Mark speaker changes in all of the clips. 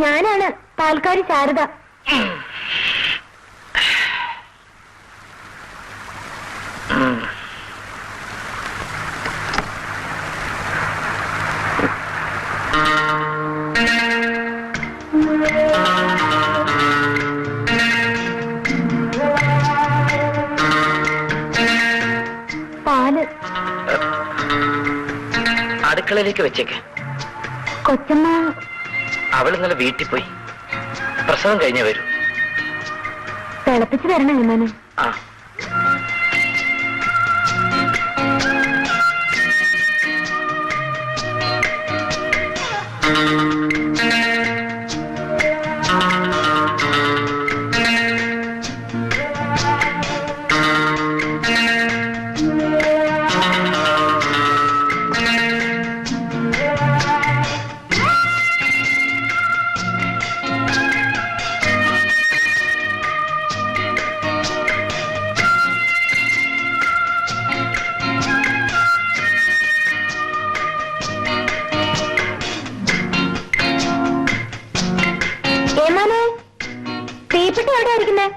Speaker 1: ഞാനാണ് പാൽക്കാരി ശാരദ. പാല്
Speaker 2: അടുക്കളയിലേക്ക് വെച്ചേക്ക്.
Speaker 1: കൊച്ചമ്മ
Speaker 2: അവൾ ഇന്നലെ വീട്ടിൽ പോയി. പ്രസവം കഴിഞ്ഞേ വരൂ.
Speaker 1: തിളപ്പിച്ച് തരണം യമാനെ.
Speaker 2: ആ
Speaker 1: തീപ്പെട്ടി എവിടെ ആയിരിക്കുന്നേ?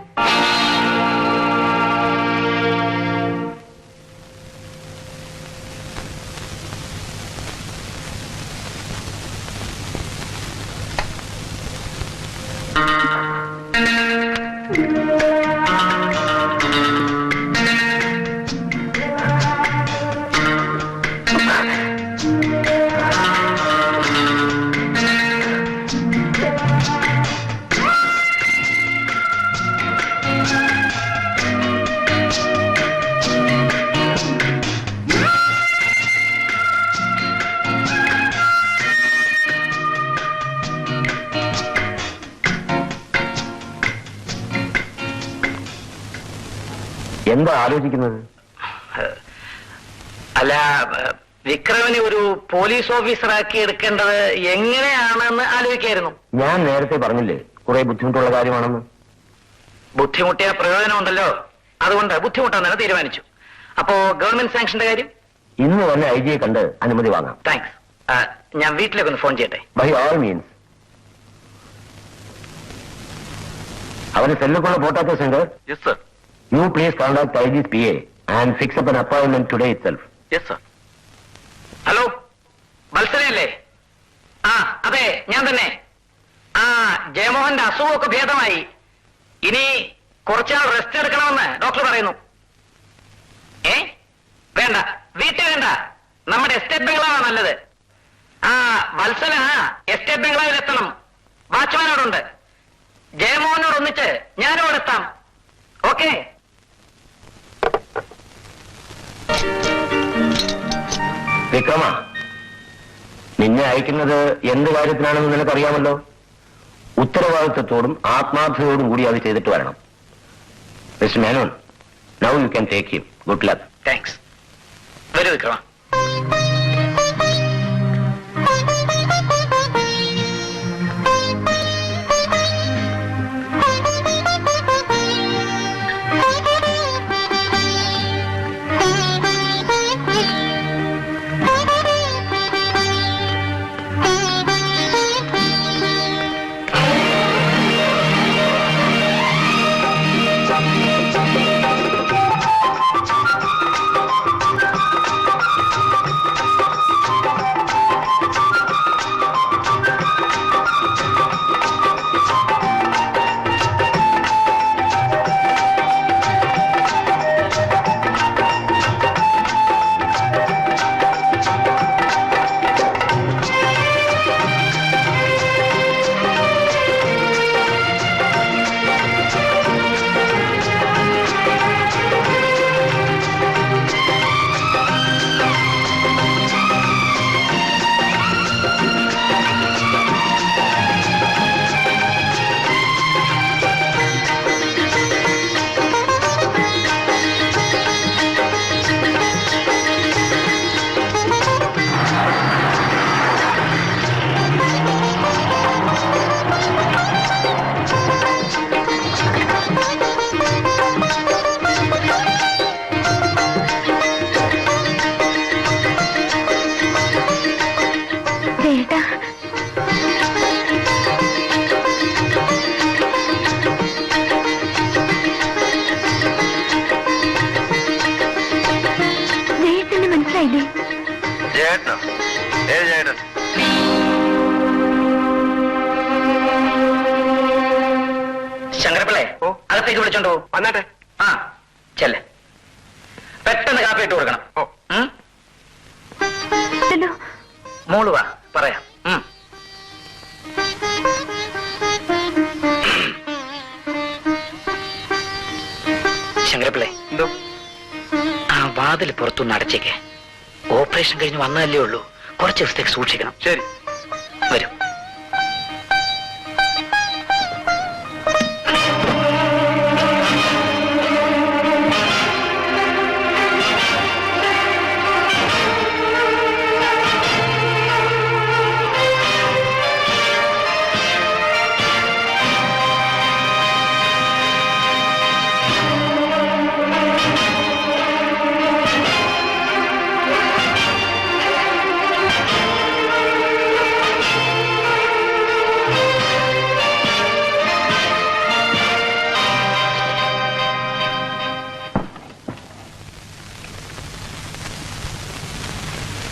Speaker 3: എന്താ ആലോചിക്കുന്നത്?
Speaker 2: അല്ല, വിക്രമിനെ ഒരു പോലീസ് ഓഫീസറാക്കി എടുക്കേണ്ടത് എങ്ങനെയാണെന്ന് ആലോചിക്കായിരുന്നു.
Speaker 3: ഞാൻ നേരത്തെ പറഞ്ഞില്ലേ കുറെ ബുദ്ധിമുട്ടുള്ള കാര്യമാണെന്ന്.
Speaker 2: ബുദ്ധിമുട്ടിയ പ്രയോജനമുണ്ടല്ലോ, അതുകൊണ്ട് ബുദ്ധിമുട്ടാൻ തന്നെ തീരുമാനിച്ചു. അപ്പോ ഗവൺമെന്റ് സാങ്ഷന്റെ കാര്യം
Speaker 3: ഇന്ന് തന്നെ ഐ ജിയെ കണ്ട് അനുമതി വാങ്ങാം.
Speaker 2: താങ്ക്സ്. ഞാൻ വീട്ടിലേക്ക് ഒന്ന് ഫോൺ ചെയ്യട്ടെ.
Speaker 3: By all means. അവന് സെല്ലുക്കുള്ള പോട്ടാത്ത Shankar.
Speaker 2: Yes sir.
Speaker 3: You please contact IG's PA and fix up an appointment today itself.
Speaker 2: Yes, sir. Hello, വത്സലയല്ലേ? ആ അതെ, ഞാൻ തന്നെ. ആ ജയമോഹന്റെ അസുഖമൊക്കെ ഭേദമായി. ഇനി കുറച്ചാൾ റെസ്റ്റ് എടുക്കണമെന്ന് ഡോക്ടർ പറയുന്നു. വേണ്ട, വീട്ടിൽ വേണ്ട, നമ്മുടെ എസ്റ്റേറ്റ് ബംഗ്ലാവാണ് നല്ലത്. ആ വത്സല എസ്റ്റേറ്റ് ബംഗ്ലാവിൽ എത്തണം. വാച്ച്മാനോടുണ്ട്. ജയമോഹനോടൊന്നിച്ച് ഞാനും അവിടെ എത്താം. ഓക്കെ?
Speaker 3: വിക്രമ, നിന്നെ അയക്കുന്നത് എന്ത് കാര്യത്തിനാണെന്ന് നിനക്കറിയാമല്ലോ. ഉത്തരവാദിത്വത്തോടും ആത്മാർത്ഥതയോടും കൂടി അത് ചെയ്തിട്ട് വരണം. Mister Menon, now you can take him. Good luck.
Speaker 2: Thanks. വരൂ വിക്രമ.
Speaker 1: മനസ്സിലായില്ലേ?
Speaker 3: ചേട്ടനോ? ഏത് ചേട്ടൻ?
Speaker 2: ശങ്കരപ്പിള്ളേ,
Speaker 3: ഓ,
Speaker 2: അകത്തേക്ക് വിളിച്ചോണ്ടോ?
Speaker 3: വന്നാട്ടെ.
Speaker 2: ആ, ചെല്ലേ. പെട്ടെന്ന് കാപ്പി ഇട്ട് കൊടുക്കണം.
Speaker 3: ഓ,
Speaker 1: ഹലോ,
Speaker 2: മോള് വാ, പറയാം. ശങ്കരപ്പിള്ളേ,
Speaker 3: എന്തോ?
Speaker 2: ആ വാതിൽ പുറത്തുനിന്ന് അടച്ചേക്ക്. ഓപ്പറേഷൻ കഴിഞ്ഞ് വന്നതല്ലേ ഉള്ളൂ, കുറച്ച് ദിവസത്തേക്ക് സൂക്ഷിക്കണം.
Speaker 3: ശരി,
Speaker 2: വരും.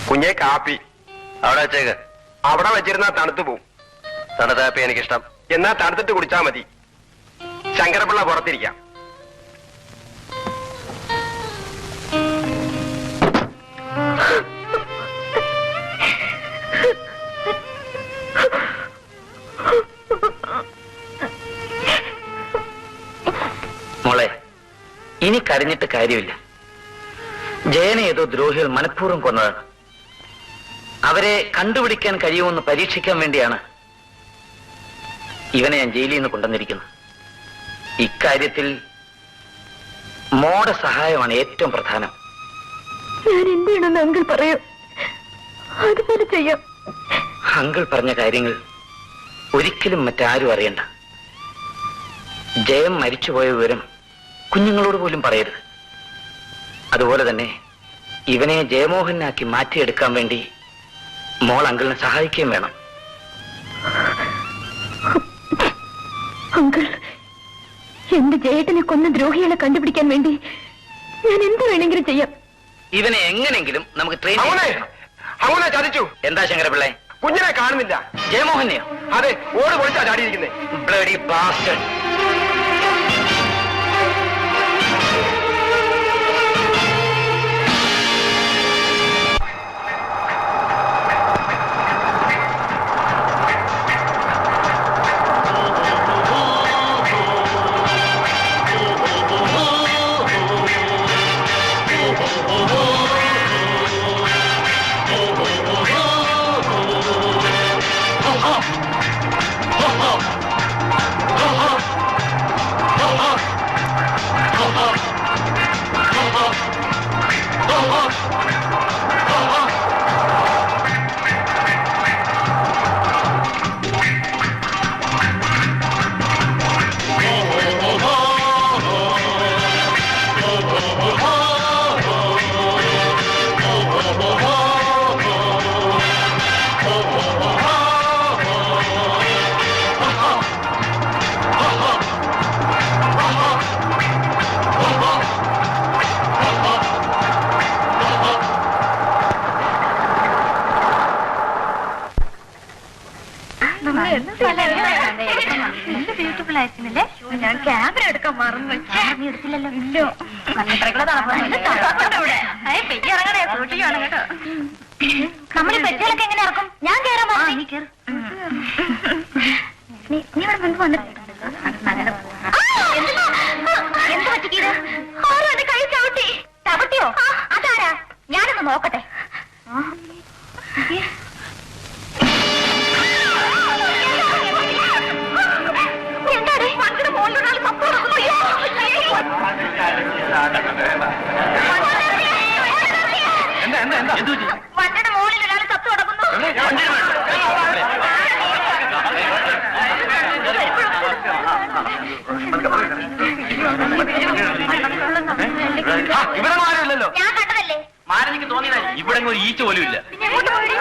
Speaker 3: കുഞ്ഞെ കാപ്പി അവിടെ വെച്ചേക്ക്. അവിടെ വെച്ചിരുന്നാ തണുത്തു പോവും. തണുത്ത കാപ്പി എനിക്കിഷ്ടം. എന്നാ തണുത്തിട്ട് കുടിച്ചാ മതി. ശങ്കരപ്പിള്ള പുറത്തിരിക്കാം.
Speaker 2: മോളെ, ഇനി കരഞ്ഞിട്ട് കാര്യമില്ല. ജയനെ ഏതോ ദ്രോഹികൾ മനഃപൂർവ്വം കൊന്നതാണ്. അവരെ കണ്ടുപിടിക്കാൻ കഴിയുമെന്ന് പരീക്ഷിക്കാൻ വേണ്ടിയാണ് ഇവനെ ഞാൻ ജയിലിൽ നിന്ന് കൊണ്ടുവന്നിരിക്കുന്നത്. ഇക്കാര്യത്തിൽ മോടെ സഹായമാണ് ഏറ്റവും പ്രധാനം.
Speaker 1: ഞാൻ എന്ത് ചെയ്യണമെന്ന് അങ്കിൾ പറയൂ, അതുപോലെ ചെയ്യാം.
Speaker 2: അങ്കിൾ പറഞ്ഞ കാര്യങ്ങൾ ഒരിക്കലും മറ്റാരും അറിയണ്ട. ജയം മരിച്ചുപോയ വിവരം കുഞ്ഞുങ്ങളോട് പോലും പറയരുത്. അതുപോലെ തന്നെ ഇവനെ ജയമോഹനാക്കി മാറ്റിയെടുക്കാൻ വേണ്ടി മോൾ അങ്കിളിനെ സഹായിക്കുകയും വേണം.
Speaker 1: അങ്കിൾ, എന്റെ ജയേട്ടനെ കൊന്ന ദ്രോഹികളെ കണ്ടുപിടിക്കാൻ വേണ്ടി ഞാൻ എന്ത് വേണമെങ്കിലും ചെയ്യാം.
Speaker 2: ഇവനെ എങ്ങനെങ്കിലും നമുക്ക് ട്രെയിൻ
Speaker 3: അങ്ങനെ ചതിച്ചു.
Speaker 2: എന്താ ശങ്കരപിള്ളേ?
Speaker 3: കുഞ്ഞിനെ കാണുന്നില്ല.
Speaker 2: ജയമോഹനെയോ?
Speaker 3: അതെ, ഓട് പൊളിച്ചാ ചാടിയിരിക്കുന്നേ.
Speaker 2: Bloody bastard.
Speaker 1: ഞാൻ ക്യാമറ എടുക്കാൻ മറന്നു. എടുത്തില്ലല്ലോ. ഇല്ലോ, നമ്മളീ പെറ്റികളൊക്കെ എങ്ങനെ ഇറക്കും? ഞാൻ കേറാൻ നീ ഇവിടെ മുൻപ് വന്നിട്ട് എന്ത് പറ്റിക്കത്? ആരും എന്റെ കൈ ചവിട്ടി. ചവിട്ടിയോ? അതാരാ? ഞാനൊന്ന് നോക്കട്ടെ. എന്താണ് വണ്ടിയുടെ മുകളിലൊരാൾ തപ്പ് കൊടുക്കുന്നു? വണ്ടിയുടെ മുകളിൽ ഒരാൾ തപ്പ് കൊടുക്കുന്നു.
Speaker 3: ഇവിടെ ആരുമില്ലല്ലോ.
Speaker 1: ഞാൻ കണ്ടതല്ലേ?
Speaker 2: മാരനിക്ക് തോന്നിയതല്ലേ?
Speaker 3: ഇവിടെ ഒരു ഈച്ച പോലും ഇല്ല.
Speaker 1: എങ്ങോട്ട് പോയി?